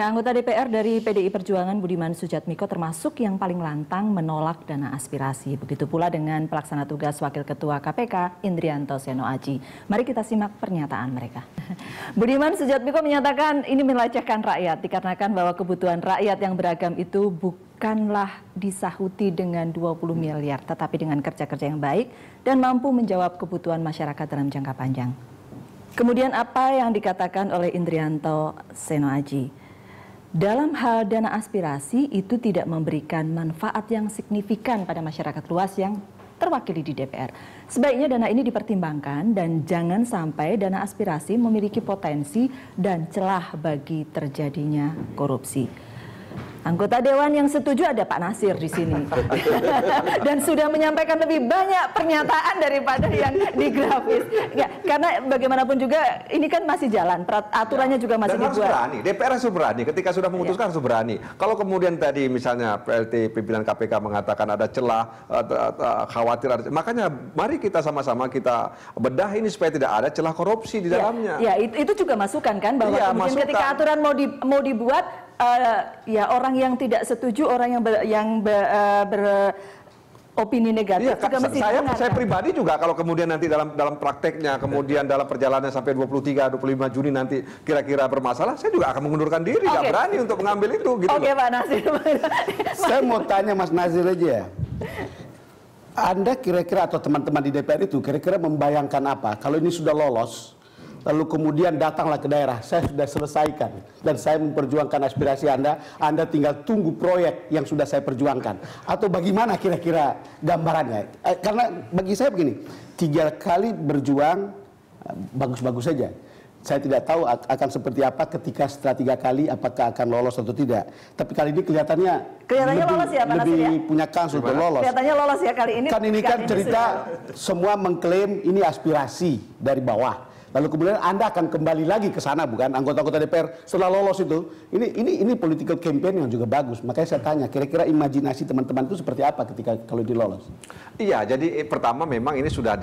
Ya, anggota DPR dari PDI Perjuangan Budiman Sujatmiko termasuk yang paling lantang menolak dana aspirasi. Begitu pula dengan pelaksana tugas Wakil Ketua KPK Indrianto Seno Aji. Mari kita simak pernyataan mereka. Budiman Sujatmiko menyatakan ini melecehkan rakyat dikarenakan bahwa kebutuhan rakyat yang beragam itu bukanlah disahuti dengan 20 miliar, tetapi dengan kerja-kerja yang baik dan mampu menjawab kebutuhan masyarakat dalam jangka panjang. Kemudian apa yang dikatakan oleh Indrianto Seno Aji? Dalam hal dana aspirasi itu tidak memberikan manfaat yang signifikan pada masyarakat luas yang terwakili di DPR. Sebaiknya dana ini dipertimbangkan dan jangan sampai dana aspirasi memiliki potensi dan celah bagi terjadinya korupsi. Anggota Dewan yang setuju ada Pak Nasir di sini dan sudah menyampaikan lebih banyak pernyataan daripada yang di grafis. Ya, karena bagaimanapun juga ini kan masih jalan, aturannya juga masih dibuat. Dan harus berani, DPR harus berani. Ketika sudah memutuskan harus berani. Kalau kemudian tadi misalnya PLT pimpinan KPK mengatakan ada celah, khawatir ada, makanya mari kita sama-sama kita bedah ini supaya tidak ada celah korupsi di dalamnya. Ya, itu juga masukan kan bahwa kemudian ketika aturan mau dibuat. Ya orang yang tidak setuju, orang yang beropini negatif juga mesti saya pribadi juga kalau kemudian nanti dalam prakteknya, kemudian dalam perjalanan sampai 23-25 Juni nanti kira-kira bermasalah, saya juga akan mengundurkan diri, nggak berani untuk mengambil itu. Gitu Oke, Pak Nasir. Saya mau tanya Mas Nazir aja. Anda kira-kira atau teman-teman di DPR itu kira-kira membayangkan apa kalau ini sudah lolos? Lalu kemudian datanglah ke daerah, saya sudah selesaikan dan saya memperjuangkan aspirasi Anda tinggal tunggu proyek yang sudah saya perjuangkan. Atau bagaimana kira-kira gambarannya? Karena bagi saya begini, 3 kali berjuang bagus-bagus saja. Saya tidak tahu akan seperti apa ketika setelah 3 kali apakah akan lolos atau tidak. Tapi kali ini kelihatannya lolos ya, Pak Nasir, lebih punya kans untuk lolos. Kelihatannya lolos ya kali ini. Kan ini kan cerita semua mengklaim ini aspirasi dari bawah. Lalu kemudian Anda akan kembali lagi ke sana, bukan anggota-anggota DPR setelah lolos itu. Ini political campaign yang juga bagus. Makanya saya tanya, kira-kira imajinasi teman-teman itu seperti apa ketika kalau dilolos? Iya, jadi pertama memang ini sudah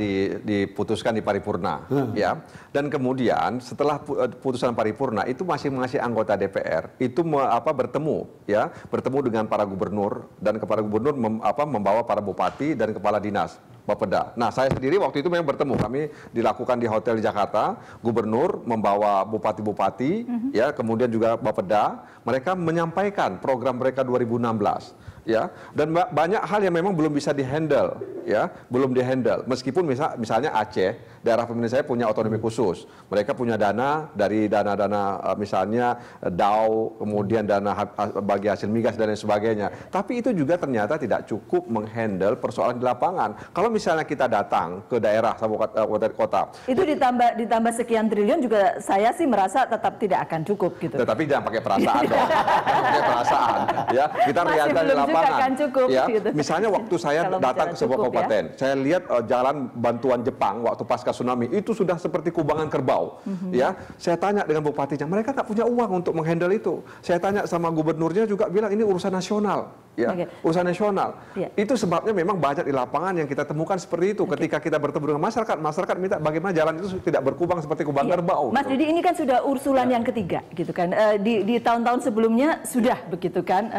diputuskan di paripurna, ya. Dan kemudian setelah putusan paripurna itu masing-masing anggota DPR itu bertemu dengan para gubernur dan kepala gubernur membawa para bupati dan kepala dinas. Bapeda. Nah, saya sendiri waktu itu memang bertemu. Kami dilakukan di hotel di Jakarta. Gubernur membawa bupati-bupati, ya, kemudian juga Bapeda. Mereka menyampaikan program mereka 2016. Ya, dan banyak hal yang memang belum bisa dihandle, ya, belum dihandle. Meskipun misalnya Aceh, daerah pemilihan saya punya otonomi khusus, mereka punya dana dari dana-dana misalnya DAO, kemudian dana bagi hasil migas dan lain sebagainya. Tapi itu juga ternyata tidak cukup menghandle persoalan di lapangan. Kalau misalnya kita datang ke daerah kabupaten kota, itu ditambah sekian triliun juga saya sih merasa tetap tidak akan cukup gitu. Tetapi jangan pakai perasaan dong, pakai perasaan, ya. Kita lihat dari lapangan. Cukup, ya, gitu. Misalnya waktu saya datang ke sebuah kabupaten, saya lihat jalan bantuan Jepang waktu pasca tsunami itu sudah seperti kubangan kerbau. Ya, saya tanya dengan bupatinya, mereka nggak punya uang untuk menghandle itu. Saya tanya sama gubernurnya juga bilang ini urusan nasional, ya, urusan nasional. Itu sebabnya memang banyak di lapangan yang kita temukan seperti itu. Ketika kita bertemu dengan masyarakat minta bagaimana jalan itu tidak berkubang seperti kubang kerbau. Mas Didi, ini kan sudah ursulan yang ketiga, gitu kan? Di tahun-tahun sebelumnya sudah begitu kan?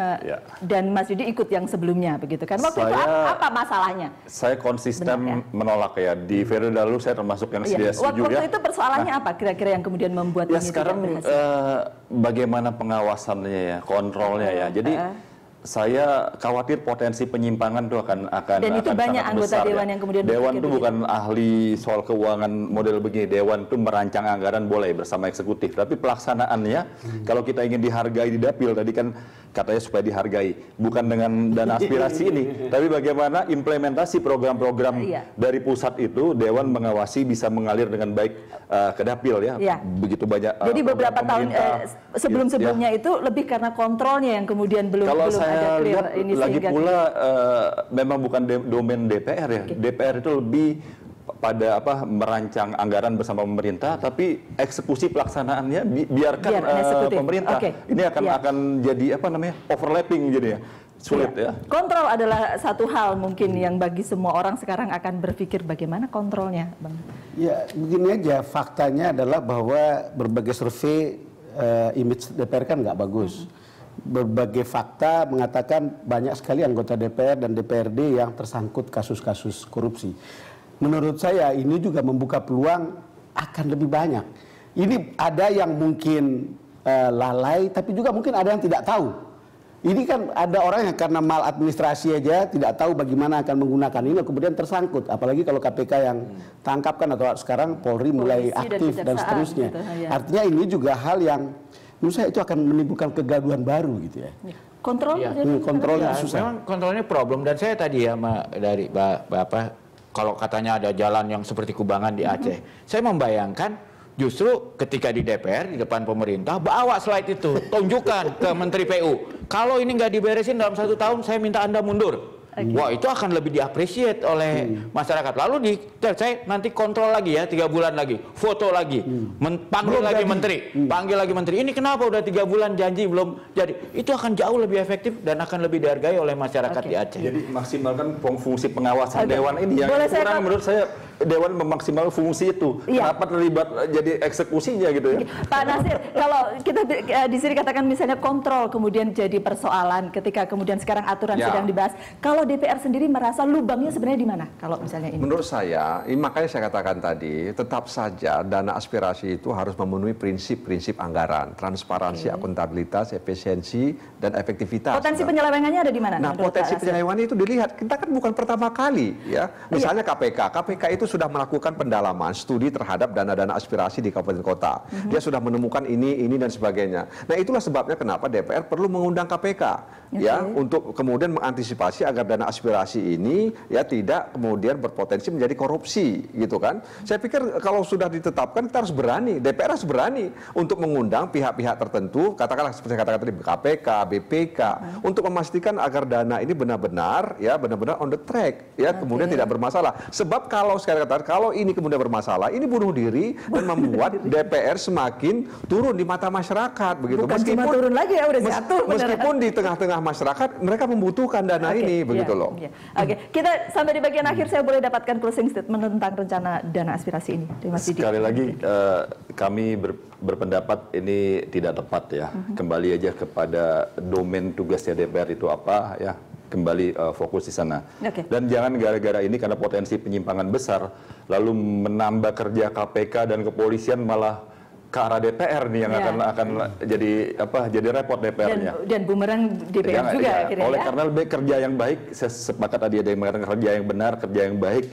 Dan Mas Didi ikut yang sebelumnya begitu kan? Waktu itu apa masalahnya? Saya konsisten menolak ya. Di periode lalu saya termasuk yang setuju ya. Waktu itu persoalannya apa kira-kira yang kemudian membuat ini sekarang tidak berhasil? Bagaimana pengawasannya ya, kontrolnya ya. Jadi saya khawatir potensi penyimpangan itu akan dan itu banyak anggota dewan yang kemudian dewan itu bukan ahli soal keuangan model begini. Dewan itu merancang anggaran boleh bersama eksekutif, tapi pelaksanaannya kalau kita ingin dihargai di dapil tadi kan katanya supaya dihargai bukan dengan dana aspirasi ini, tapi bagaimana implementasi program-program dari pusat itu dewan mengawasi bisa mengalir dengan baik ke dapil ya. Begitu banyak. Jadi beberapa tahun sebelum-sebelumnya itu lebih karena kontrolnya yang kemudian belum saya lihat lagi pula memang bukan domain DPR ya. DPR itu lebih pada merancang anggaran bersama pemerintah, tapi eksekusi pelaksanaannya biarkan pemerintah. Ini akan jadi overlapping jadi ya. Sulit ya. Kontrol adalah satu hal mungkin yang bagi semua orang sekarang akan berpikir bagaimana kontrolnya, Bang. Ya, begini aja faktanya adalah bahwa berbagai survei image DPR kan nggak bagus. Berbagai fakta mengatakan banyak sekali anggota DPR dan DPRD yang tersangkut kasus-kasus korupsi. Menurut saya ini juga membuka peluang akan lebih banyak. Ini ada yang mungkin lalai, tapi juga mungkin ada yang tidak tahu. Ini kan ada orang yang karena maladministrasi aja tidak tahu bagaimana akan menggunakan ini, kemudian tersangkut. Apalagi kalau KPK yang tangkap kan, atau sekarang Polri mulai aktif dan seterusnya. Gitu, ya. Artinya ini juga hal yang menurut saya itu akan menimbulkan kegaduhan baru gitu ya. Kontrol, kontrolnya susah. Memang kontrolnya problem, dan saya tadi ya dari Bapak, kalau katanya ada jalan yang seperti Kubangan di Aceh, saya membayangkan justru ketika di DPR di depan pemerintah bawa slide itu, tunjukkan ke Menteri PU, kalau ini nggak diberesin dalam 1 tahun saya minta Anda mundur. Wah, itu akan lebih diapresiasi oleh masyarakat. Lalu saya nanti kontrol lagi ya 3 bulan lagi, foto lagi, panggil lagi menteri, panggil lagi menteri. Ini kenapa udah 3 bulan janji belum jadi? Itu akan jauh lebih efektif dan akan lebih dihargai oleh masyarakat di Aceh. Jadi maksimalkan fungsi pengawasan Dewan ini yang Boleh kurang menurut saya. Dewan memaksimalkan fungsi itu. Kenapa terlibat jadi eksekusinya gitu ya? Pak Nasir, kalau kita di sini katakan misalnya kontrol kemudian jadi persoalan ketika kemudian sekarang aturan sedang dibahas. Kalau DPR sendiri merasa lubangnya sebenarnya di mana? Kalau misalnya ini. Menurut saya, makanya saya katakan tadi, tetap saja dana aspirasi itu harus memenuhi prinsip-prinsip anggaran, transparansi, akuntabilitas, efisiensi, dan efektivitas. Potensi penyelewengannya ada di mana? Nah, potensi penyelewengannya itu dilihat. Kita kan bukan pertama kali, ya. Misalnya KPK itu sudah melakukan pendalaman studi terhadap dana-dana aspirasi di kabupaten kota. Dia sudah menemukan ini dan sebagainya. Nah, itulah sebabnya kenapa DPR perlu mengundang KPK ya untuk kemudian mengantisipasi agar dana aspirasi ini ya tidak kemudian berpotensi menjadi korupsi gitu kan. Saya pikir kalau sudah ditetapkan kita harus berani, DPR harus berani untuk mengundang pihak-pihak tertentu, katakanlah seperti katakan tadi KPK, BPK untuk memastikan agar dana ini benar-benar on the track ya, kemudian tidak bermasalah. Sebab kalau sekali katakan kalau ini kemudian bermasalah, ini bunuh diri dan membuat DPR semakin turun di mata masyarakat begitu. Bukan cuma turun lagi ya, udah jatuh. Meskipun di tengah-tengah masyarakat mereka membutuhkan dana ini begitu loh. Oke, kita sampai di bagian akhir, saya boleh dapatkan closing statement tentang rencana dana aspirasi ini. Sekali lagi kami berpendapat ini tidak tepat ya. Kembali aja kepada domain tugasnya DPR itu apa ya. Kembali fokus di sana. Dan jangan gara-gara ini karena potensi penyimpangan besar lalu menambah kerja KPK dan kepolisian malah ke arah DPR nih yang akan jadi repot DPR-nya. Dan bumerang DPR juga akhirnya. Oleh karena lebih kerja yang baik, saya sepakat tadi ada yang mengatakan kerja yang benar, kerja yang baik,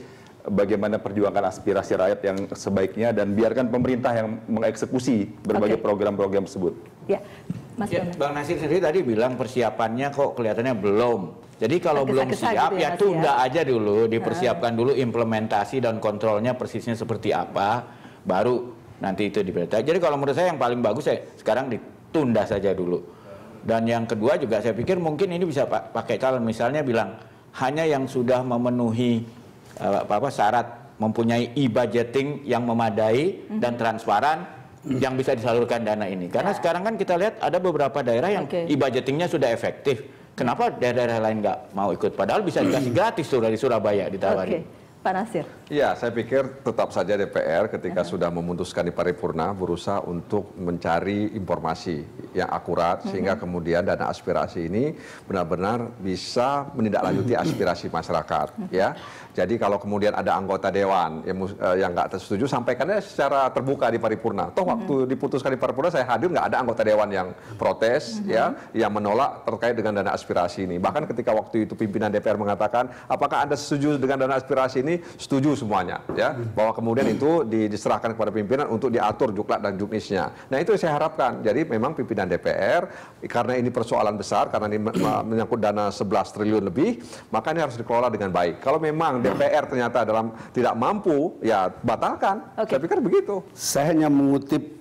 bagaimana perjuangkan aspirasi rakyat yang sebaiknya dan biarkan pemerintah yang mengeksekusi berbagai program-program tersebut. Ya, Mas Bang Nasir sendiri tadi bilang persiapannya kok kelihatannya belum. Jadi kalau belum siap, ya tunda aja dulu, dipersiapkan dulu implementasi dan kontrolnya persisnya seperti apa, baru nanti itu diperintah. Jadi kalau menurut saya yang paling bagus sekarang ditunda saja dulu. Dan yang kedua juga saya pikir mungkin ini bisa pakai calon, misalnya bilang hanya yang sudah memenuhi syarat mempunyai e-budgeting yang memadai dan transparan yang bisa disalurkan dana ini. Karena sekarang kan kita lihat ada beberapa daerah yang e-budgetingnya sudah efektif. Kenapa daerah-daerah lain nggak mau ikut? Padahal bisa dikasih gratis tuh dari Surabaya ditawari. Pak Nasir. Ya, saya pikir tetap saja DPR ketika sudah memutuskan di paripurna berusaha untuk mencari informasi yang akurat sehingga kemudian dana aspirasi ini benar-benar bisa menindaklanjuti aspirasi masyarakat. Ya, jadi kalau kemudian ada anggota dewan yang nggak setuju, sampaikannya secara terbuka di paripurna. Toh waktu diputuskan di paripurna saya hadir, nggak ada anggota dewan yang protes, yang menolak terkait dengan dana aspirasi ini. Bahkan ketika waktu itu pimpinan DPR mengatakan, apakah Anda setuju dengan dana aspirasi ini? Setuju semuanya, ya, bahwa kemudian itu diserahkan kepada pimpinan untuk diatur juklak dan juknisnya. Nah, itu saya harapkan. Jadi memang pimpinan DPR karena ini persoalan besar, karena ini menyangkut dana 11 triliun lebih, maka ini harus dikelola dengan baik. Kalau memang DPR ternyata tidak mampu, ya batalkan. Saya pikir begitu. Saya hanya mengutip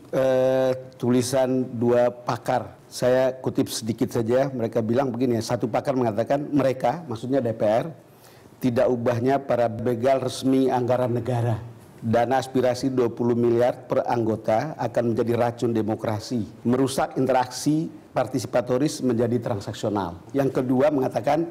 tulisan 2 pakar. Saya kutip sedikit saja. Mereka bilang begini, satu pakar mengatakan mereka, maksudnya DPR, tidak ubahnya para begal resmi anggaran negara. Dana aspirasi 20 miliar per anggota akan menjadi racun demokrasi, merusak interaksi partisipatoris menjadi transaksional. Yang kedua mengatakan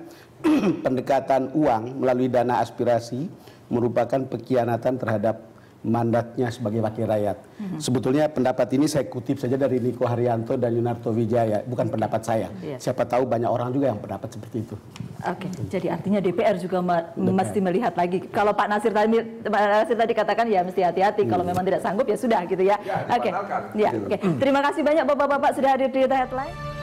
pendekatan uang melalui dana aspirasi merupakan pengkhianatan terhadap mandatnya sebagai wakil rakyat. Sebetulnya pendapat ini saya kutip saja dari Niko Haryanto dan Yunarto Wijaya, bukan pendapat saya. Siapa tahu banyak orang juga yang pendapat seperti itu. Oke, jadi artinya DPR juga mesti melihat lagi. Kalau Pak Nasir tadi katakan ya mesti hati-hati. Kalau memang tidak sanggup ya sudah gitu ya. Oke. Ya, oke. Terima kasih banyak Bapak-bapak sudah hadir di The Headline.